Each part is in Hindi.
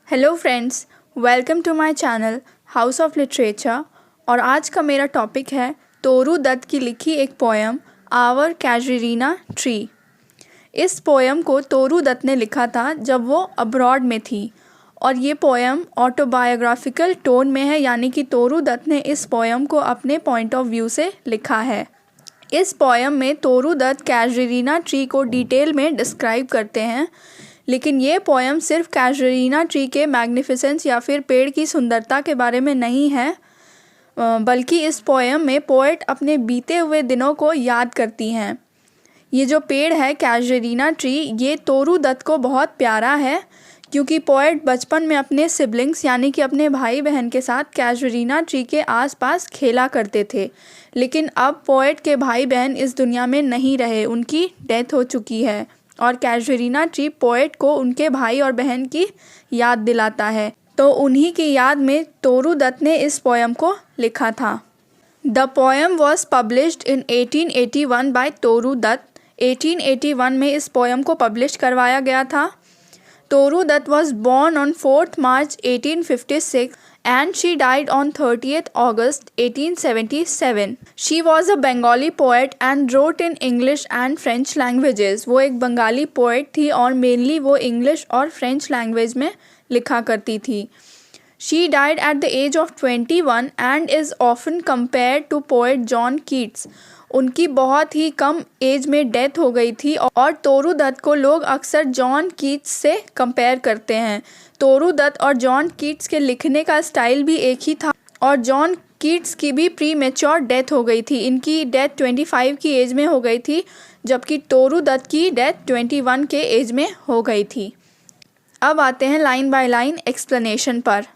Hello friends, welcome to my channel house of literature. और आज का मेरा टॉपिक है तोरू दत्त की लिखी एक पोएम आवर कैजुरीना ट्री। इस पोएम को तोरू दत्त ने लिखा था जब वो अब्रॉड में थी और ये पोएम ऑटोबायोग्राफिकल टोन में है, यानी कि तोरू दत्त ने इस पोएम को अपने पॉइंट ऑफ व्यू से लिखा है। इस पोएम में तोरू दत्त कैजुरीना ट्री को डिटेल में डिस्क्राइब करते हैं, लेकिन ये पोएम सिर्फ कैजुरीना ट्री के मैग्निफिसेंस या फिर पेड़ की सुंदरता के बारे में नहीं है, बल्कि इस पोएम में पोएट अपने बीते हुए दिनों को याद करती हैं। ये जो पेड़ है कैजुरीना ट्री, ये तोरू दत्त को बहुत प्यारा है क्योंकि पोएट बचपन में अपने सिबलिंग्स यानी कि अपने भाई बहन के साथ कैजुरीना ट्री के आसपास खेला करते थे। लेकिन अब पोएट के भाई बहन इस दुनिया में नहीं रहे, उनकी डेथ हो चुकी है और कैजुरीना ट्री पोएट को उनके भाई और बहन की याद दिलाता है। तो उन्हीं की याद में तोरू दत्त ने इस पोएम को लिखा था। The poem was published in 1881 by Toru Dutt. 1881 में इस पोएम को पब्लिश करवाया गया था। Toru Dutt was born on 4th March 1856 and she died on 30th August 1877. She was a Bengali poet and wrote in English and French languages. वो एक बंगाली पोएट थी और मेनली वो इंग्लिश और फ्रेंच लैंग्वेज में लिखा करती थी। She died at the age of 21 and is often compared to poet John Keats. उनकी बहुत ही कम एज में डेथ हो गई थी और तोरू दत्त को लोग अक्सर जॉन कीट्स से कंपेयर करते हैं। तोरू दत्त और जॉन कीट्स के लिखने का स्टाइल भी एक ही था और जॉन कीट्स की भी प्री मैच्योर डेथ हो गई थी। इनकी डेथ 25 की एज में हो गई थी, जबकि तोरू दत्त की डेथ 21 के एज में हो गई थी। अब आते हैं लाइन बाय लाइन एक्सप्लेनेशन पर।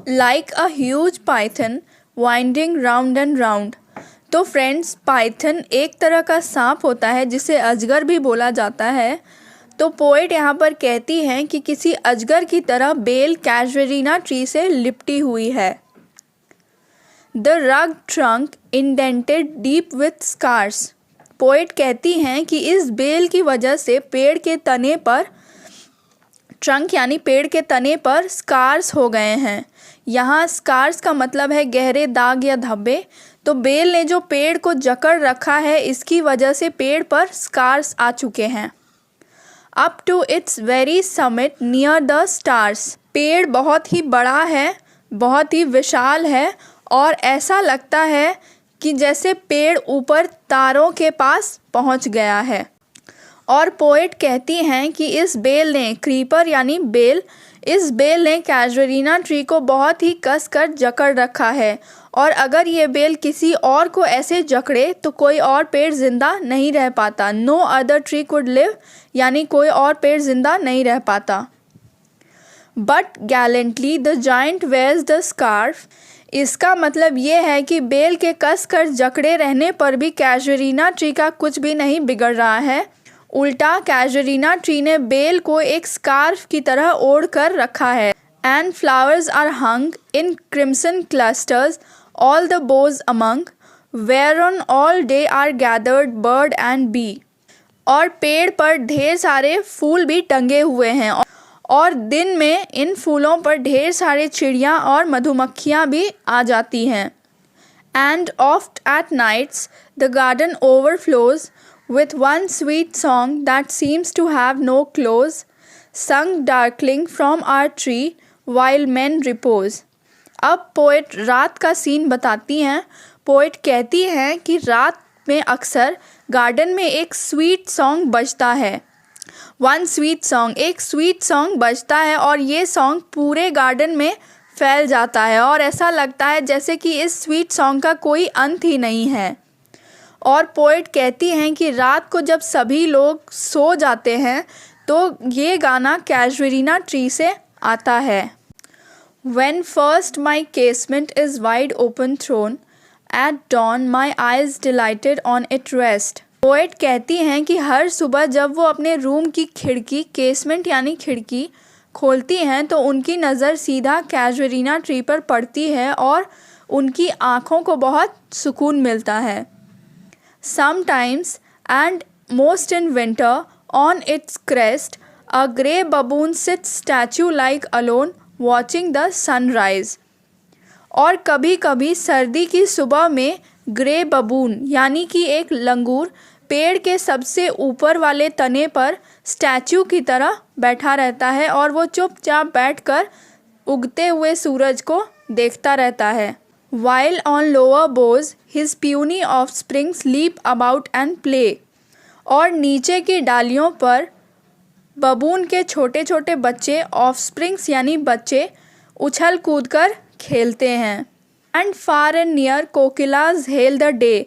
Like a huge Python winding round and round. तो फ्रेंड्स, पाइथन एक तरह का सांप होता है जिसे अजगर भी बोला जाता है। तो पोएट यहाँ पर कहती हैं कि किसी अजगर की तरह बेल कैजुरीना ट्री से लिपटी हुई है। The rugged trunk indented deep with scars. Poet कहती हैं कि इस बेल की वजह से पेड़ के तने पर, ट्रंक यानी पेड़ के तने पर स्कार्स हो गए हैं। यहाँ स्कार्स का मतलब है गहरे दाग या धब्बे। तो बेल ने जो पेड़ को जकड़ रखा है, इसकी वजह से पेड़ पर स्कार्स आ चुके हैं। Up to its very summit near the stars. पेड़ बहुत ही बड़ा है, बहुत ही विशाल है और ऐसा लगता है कि जैसे पेड़ ऊपर तारों के पास पहुंच गया है। और पोएट कहती हैं कि इस बेल ने, क्रीपर यानी बेल, इस बेल ने कैजुरीना ट्री को बहुत ही कस कर जकड़ रखा है और अगर ये बेल किसी और को ऐसे जकड़े तो कोई और पेड़ जिंदा नहीं रह पाता। No other tree could live, यानी कोई और पेड़ जिंदा नहीं रह पाता। But gallantly the giant wears the scarf. इसका मतलब ये है कि बेल के कस कर जकड़े रहने पर भी कैजुरीना ट्री का कुछ भी नहीं बिगड़ रहा है। उल्टा कैजुरीना ट्री ने बेल को एक स्कार्फ की तरह ओढ़ कर रखा है। And flowers are hung in crimson clusters all the boughs among, whereon all day are gathered bird and bee। और पेड़ पर ढेर सारे फूल भी टंगे हुए हैं और दिन में इन फूलों पर ढेर सारे चिड़ियाँ और मधुमक्खियाँ भी आ जाती हैं। And oft at nights the garden overflows with one sweet song that seems to have no close, sung darkling from our tree while men repose। अब पोएट रात का सीन बताती हैं। पोएट कहती हैं कि रात में अक्सर गार्डन में एक स्वीट सॉन्ग बजता है। वन स्वीट सॉन्ग, एक स्वीट सॉन्ग बजता है और ये सॉन्ग पूरे गार्डन में फैल जाता है और ऐसा लगता है जैसे कि इस स्वीट सॉन्ग का कोई अंत ही नहीं है। और पोएट कहती हैं कि रात को जब सभी लोग सो जाते हैं तो ये गाना कैजुरीना ट्री से आता है। When first my casement is wide open thrown, at dawn my eyes delighted on it rest। Poet कहती हैं कि हर सुबह जब वो अपने रूम की खिड़की, केसमेंट यानी खिड़की, खोलती हैं तो उनकी नज़र सीधा कैजुरीना ट्री पर पड़ती है और उनकी आँखों को बहुत सुकून मिलता है। Sometimes and most in winter on its crest a grey baboon sit statue like alone watching the sunrise. और कभी कभी सर्दी की सुबह में ग्रे बबून यानी कि एक लंगूर पेड़ के सबसे ऊपर वाले तने पर स्टैचू की तरह बैठा रहता है और वो चुपचाप बैठकर उगते हुए सूरज को देखता रहता है। While on lower boughs, his puny offsprings leap about and play। और नीचे की डालियों पर बबून के छोटे छोटे बच्चे ऑफस्प्रिंग्स यानी बच्चे उछल कूद कर खेलते हैं। And far and near kokilas hail the day.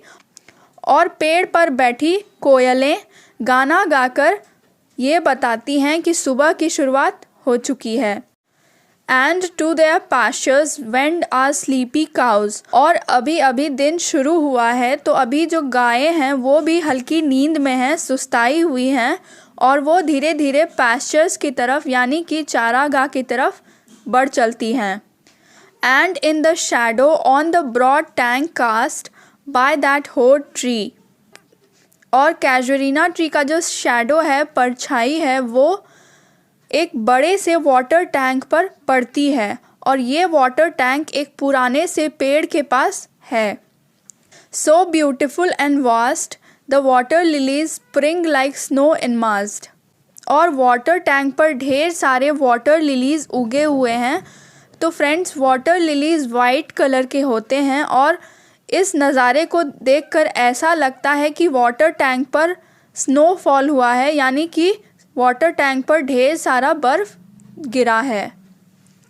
और पेड़ पर बैठी कोयलें गाना गाकर ये बताती हैं कि सुबह की शुरुआत हो चुकी है। And to their pastures went our sleepy cows। और अभी अभी दिन शुरू हुआ है तो अभी जो गायें हैं वो भी हल्की नींद में हैं, सुस्ताई हुई हैं और वो धीरे धीरे pastures की तरफ यानी कि चारागाह की तरफ बढ़ चलती हैं। And in the shadow on the broad tank cast by that hoar tree. और कैजुरीना ट्री का जो शैडो है, परछाई है, वो एक बड़े से वाटर टैंक पर पड़ती है और ये वाटर टैंक एक पुराने से पेड़ के पास है। So beautiful and vast the water lilies spring like snow enmassed. और वाटर टैंक पर ढेर सारे वाटर लिलीज उगे हुए हैं। तो friends, water lilies white colour के होते हैं और इस नज़ारे को देखकर ऐसा लगता है कि वाटर टैंक पर स्नोफॉल हुआ है यानी कि वाटर टैंक पर ढेर सारा बर्फ़ गिरा है।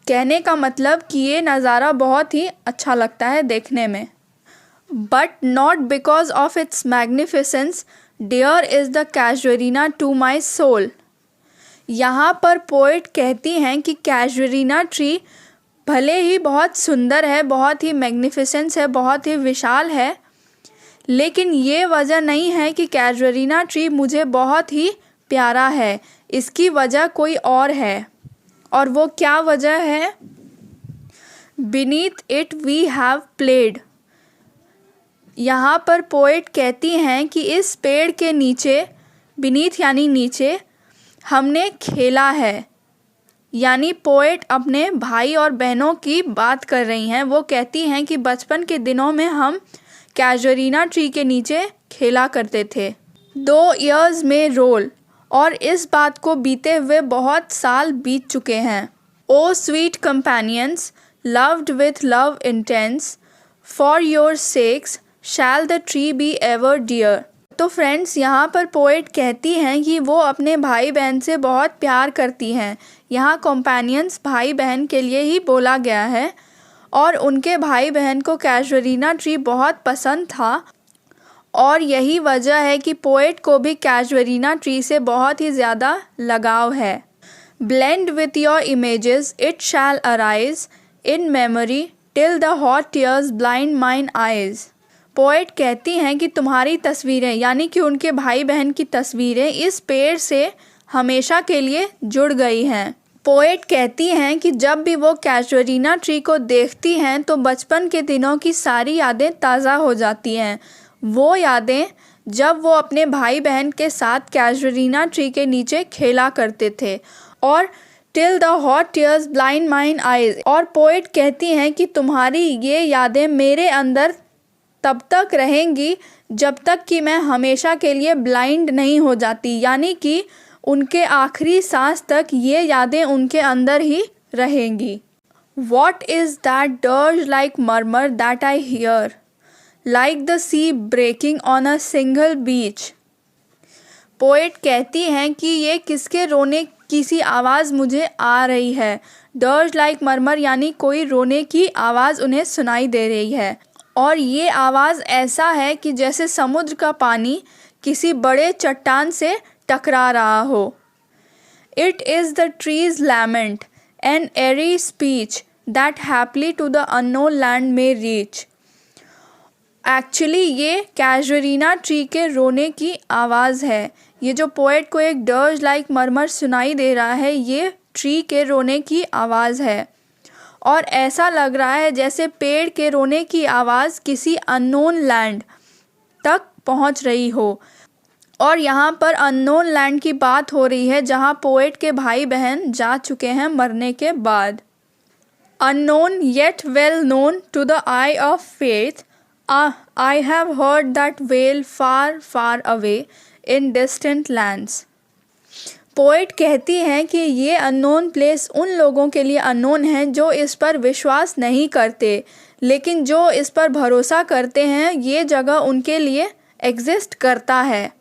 कहने का मतलब कि ये नज़ारा बहुत ही अच्छा लगता है देखने में। But not because of its magnificence dear is the casuarina to my soul. यहाँ पर पोइट कहती हैं कि कैजुरीना ट्री भले ही बहुत सुंदर है, बहुत ही मैग्निफिसेंस है, बहुत ही विशाल है, लेकिन ये वजह नहीं है कि कैजुरीना ट्री मुझे बहुत ही प्यारा है। इसकी वजह कोई और है। और वो क्या वजह है? Beneath it we have played. यहाँ पर पोएट कहती हैं कि इस पेड़ के नीचे, बीनीथ यानी नीचे, हमने खेला है। यानी पोएट अपने भाई और बहनों की बात कर रही हैं। वो कहती हैं कि बचपन के दिनों में हम कैजुरीना ट्री के नीचे खेला करते थे। 2 ईयर्स में रोल। और इस बात को बीते हुए बहुत साल बीत चुके हैं। O sweet companions loved with love intense for your sakes shall the tree be ever dear. तो फ्रेंड्स, यहाँ पर पोएट कहती हैं कि वो अपने भाई बहन से बहुत प्यार करती हैं। यहाँ कंपेनियंस भाई बहन के लिए ही बोला गया है और उनके भाई बहन को कैजुरीना ट्री बहुत पसंद था और यही वजह है कि पोएट को भी कैजुरीना ट्री से बहुत ही ज़्यादा लगाव है। Blend with your images it shall arise in memory till the hot tears blind mine eyes. Poet कहती हैं कि तुम्हारी तस्वीरें यानी कि उनके भाई बहन की तस्वीरें इस पेड़ से हमेशा के लिए जुड़ गई हैं। पोएट कहती हैं कि जब भी वो कैजुरीना ट्री को देखती हैं तो बचपन के दिनों की सारी यादें ताज़ा हो जाती हैं। वो यादें जब वो अपने भाई बहन के साथ कैजुरीना ट्री के नीचे खेला करते थे और till the hot tears blind mine eyes. और पोएट कहती हैं कि तुम्हारी ये यादें मेरे अंदर तब तक रहेंगी जब तक कि मैं हमेशा के लिए ब्लाइंड नहीं हो जाती, यानी कि उनके आखिरी सांस तक ये यादें उनके अंदर ही रहेंगी। What is that dirge like murmur that I hear, like the sea breaking on a single beach? Poet कहती हैं कि ये किसके रोने की सी आवाज़ मुझे आ रही है। डर्ज लाइक मरमर यानी कोई रोने की आवाज़ उन्हें सुनाई दे रही है और ये आवाज़ ऐसा है कि जैसे समुद्र का पानी किसी बड़े चट्टान से टकरा रहा हो। It is the tree's lament, an airy speech that happily to the unknown land may reach। Actually ये कैजुरीना ट्री के रोने की आवाज़ है। ये जो पोएट को एक डर्ज लाइक मरमर सुनाई दे रहा है, ये ट्री के रोने की आवाज़ है और ऐसा लग रहा है जैसे पेड़ के रोने की आवाज़ किसी अननोन लैंड तक पहुंच रही हो। और यहाँ पर अननोन लैंड की बात हो रही है जहाँ पोएट के भाई बहन जा चुके हैं मरने के बाद। Unknown yet well known to the eye of faith, I have heard that wail far far away in distant lands. Poet कहती हैं कि ये अननोन प्लेस उन लोगों के लिए अननोन है जो इस पर विश्वास नहीं करते, लेकिन जो इस पर भरोसा करते हैं ये जगह उनके लिए एग्जिस्ट करता है।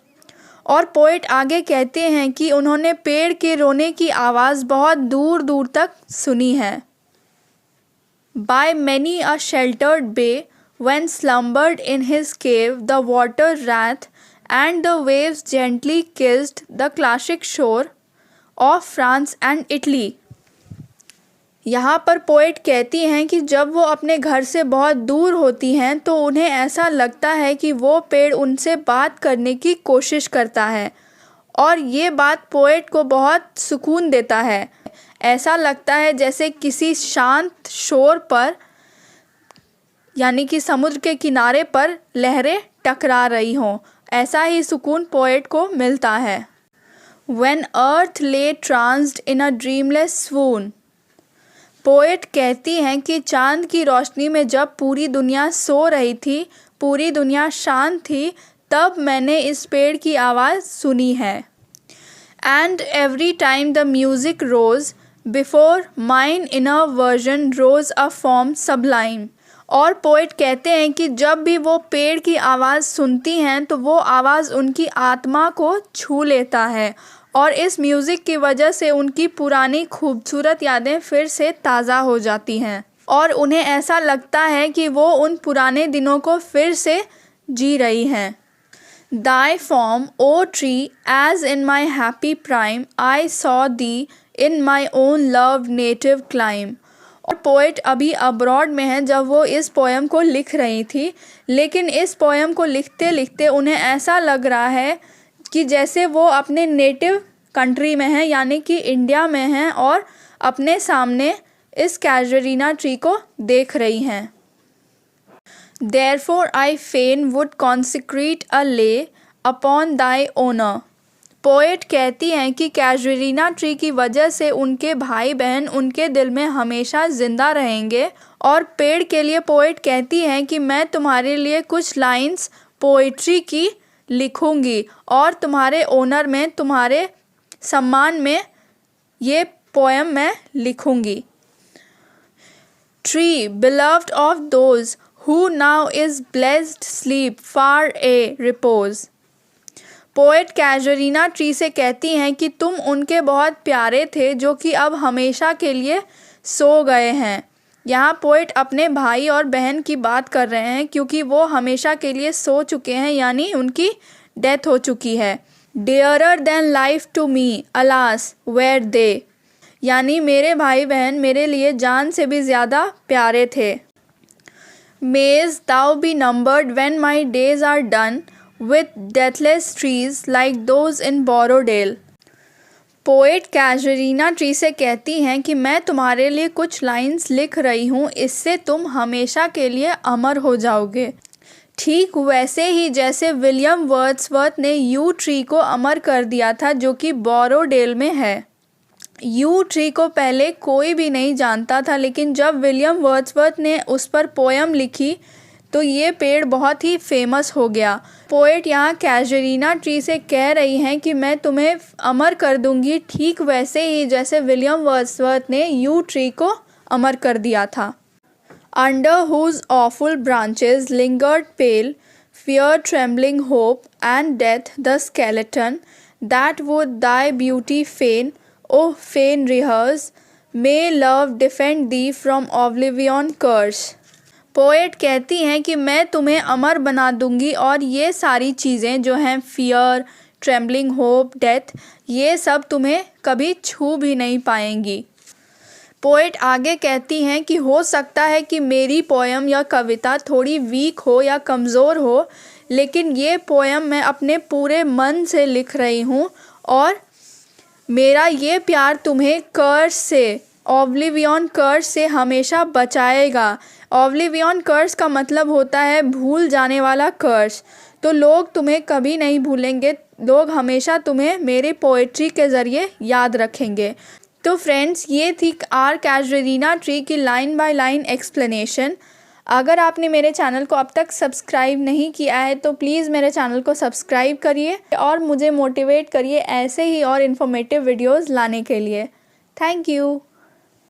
और पोएट आगे कहते हैं कि उन्होंने पेड़ के रोने की आवाज़ बहुत दूर दूर तक सुनी है। By many a sheltered bay, when slumbered in his cave the water wrath and the waves gently kissed the classic shore of France and Italy। यहाँ पर पोएट कहती हैं कि जब वो अपने घर से बहुत दूर होती हैं तो उन्हें ऐसा लगता है कि वो पेड़ उनसे बात करने की कोशिश करता है, और ये बात पोएट को बहुत सुकून देता है। ऐसा लगता है जैसे किसी शांत शोर पर, यानी कि समुद्र के किनारे पर लहरें टकरा रही हों। ऐसा ही सुकून पोएट को मिलता है। When earth lay tranced in a dreamless swoon, poet कहती हैं कि चांद की रोशनी में जब पूरी दुनिया सो रही थी, पूरी दुनिया शांत थी, तब मैंने इस पेड़ की आवाज़ सुनी है। And every time the music rose, before mine inner version rose a form sublime। और पोएट कहते हैं कि जब भी वो पेड़ की आवाज़ सुनती हैं तो वो आवाज़ उनकी आत्मा को छू लेता है, और इस म्यूज़िक की वजह से उनकी पुरानी खूबसूरत यादें फिर से ताज़ा हो जाती हैं, और उन्हें ऐसा लगता है कि वो उन पुराने दिनों को फिर से जी रही हैं। Thy form, O tree, as in my happy prime, I saw thee in my own loved native clime। और पोएट अभी अब्रॉड में है जब वो इस पोएम को लिख रही थी, लेकिन इस पोएम को लिखते लिखते उन्हें ऐसा लग रहा है कि जैसे वो अपने नेटिव कंट्री में हैं, यानी कि इंडिया में हैं, और अपने सामने इस कैजुअरीना ट्री को देख रही हैं। Therefore I fain would consecrate a lay upon thy honor। Poet कहती हैं कि कैजुअरीना ट्री की वजह से उनके भाई बहन उनके दिल में हमेशा ज़िंदा रहेंगे। और पेड़ के लिए पोएट कहती हैं कि मैं तुम्हारे लिए कुछ लाइंस पोइट्री की लिखूंगी और तुम्हारे ओनर में, तुम्हारे सम्मान में ये पोएम मैं लिखूंगी। Tree beloved of those who now is blessed sleep far a repose। Poet casuarina tree से कहती हैं कि तुम उनके बहुत प्यारे थे जो कि अब हमेशा के लिए सो गए हैं। यहाँ पोएट अपने भाई और बहन की बात कर रहे हैं क्योंकि वो हमेशा के लिए सो चुके हैं, यानी उनकी डेथ हो चुकी है। Dearer than life to me, alas were they। यानी मेरे भाई बहन मेरे लिए जान से भी ज़्यादा प्यारे थे। Mayst thou be numbered when my days are done with deathless trees like those in Borrowdale। Poet casuarina tree से कहती हैं कि मैं तुम्हारे लिए कुछ लाइंस लिख रही हूँ, इससे तुम हमेशा के लिए अमर हो जाओगे। ठीक वैसे ही जैसे विलियम वर्ड्सवर्थ ने यू ट्री को अमर कर दिया था जो कि बोरोडेल में है। यू ट्री को पहले कोई भी नहीं जानता था, लेकिन जब विलियम वर्ड्सवर्थ ने उस पर पोएम लिखी तो ये पेड़ बहुत ही फेमस हो गया। पोएट यहाँ कैजुअरीना ट्री से कह रही हैं कि मैं तुम्हें अमर कर दूंगी, ठीक वैसे ही जैसे विलियम वर्ड्सवर्थ ने यू ट्री को अमर कर दिया था। Under whose awful branches lingered pale, fear, trembling hope, and death the skeleton that would thy beauty fain, oh fain rehearse, may love defend thee from oblivion curse। Poet कहती हैं कि मैं तुम्हें अमर बना दूंगी और ये सारी चीज़ें जो हैं फियर, ट्रेम्बलिंग होप, डेथ, ये सब तुम्हें कभी छू भी नहीं पाएंगी। पोएट आगे कहती हैं कि हो सकता है कि मेरी पोएम या कविता थोड़ी वीक हो या कमज़ोर हो, लेकिन ये पोएम मैं अपने पूरे मन से लिख रही हूँ और मेरा ये प्यार तुम्हें कर्स से, ऑब्लिवियन कर्स से हमेशा बचाएगा। ऑब्लिवियन कर्स का मतलब होता है भूल जाने वाला कर्स। तो लोग तुम्हें कभी नहीं भूलेंगे, लोग हमेशा तुम्हें मेरे पोएट्री के ज़रिए याद रखेंगे। तो फ्रेंड्स, ये थी आर कैजुअलिना ट्री की लाइन बाय लाइन एक्सप्लेनेशन। अगर आपने मेरे चैनल को अब तक सब्सक्राइब नहीं किया है तो प्लीज़ मेरे चैनल को सब्सक्राइब करिए और मुझे मोटिवेट करिए ऐसे ही और इन्फॉर्मेटिव वीडियोज़ लाने के लिए। Thank you.